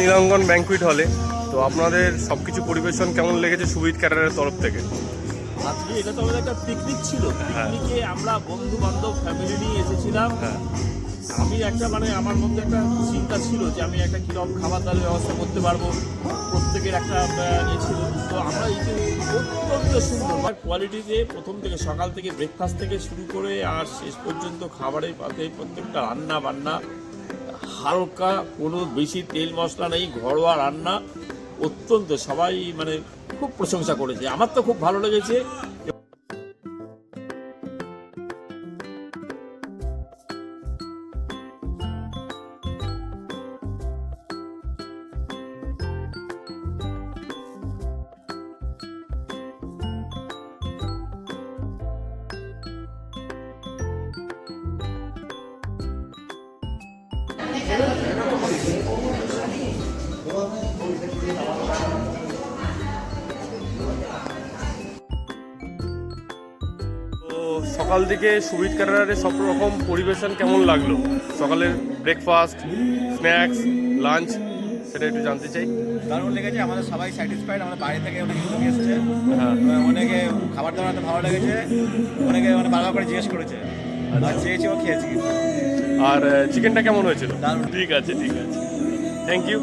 নীলাঙ্গন banquet হলে। তো আপনাদের সবকিছু পরিবেশন কেমন লেগেছে সুবিধ ক্যাটারের তরফ থেকে? আজকে এটা তো আমাদের একটা পিকনিক ছিল। পিকনিকে আমরা বন্ধু বান্ধব ফ্যামিলি নিয়ে এসেছিলাম। আমি একটা আমার মধ্যে একটা চিন্তা ছিল যে আমি একটা কীরকম খাবার দাবার ব্যবস্থা করতে পারবো, প্রত্যেকের একটা ইয়ে ছিল। তো আমরা এই যে অত্যন্ত সুন্দর কোয়ালিটিতে প্রথম থেকে সকাল থেকে ব্রেকফাস্ট থেকে শুরু করে আর শেষ পর্যন্ত খাবারের পাতে প্রত্যেকটা রান্না বান্না হালকা, কোনো বেশি তেল মশলা নেই, ঘরোয়া রান্না, অত্যন্ত সবাই খুব প্রশংসা করেছে। আমার তো খুব ভালো লেগেছে। সকাল দিকে সুবিধ ক্যাটারারে সব রকম পরিবেশন কেমন লাগলো? সকালের ব্রেকফাস্ট, স্ন্যাক্স, লাঞ্চ, সেটা একটু জানতে চাই। দারুণ লেগেছে, আমাদের সবাই স্যাটিসফাইড। আমাদের বাইরে থেকে অনেক লোক এসেছে, অনেকে খাবার দাবার ভালো লেগেছে, অনেকে বারবার করে জিজ্ঞেস করেছে আর চেয়েছি ও খেয়েছি। আর চিকেনটা কেমন হয়েছিল? দারুণ। ঠিক আছে, থ্যাংক ইউ।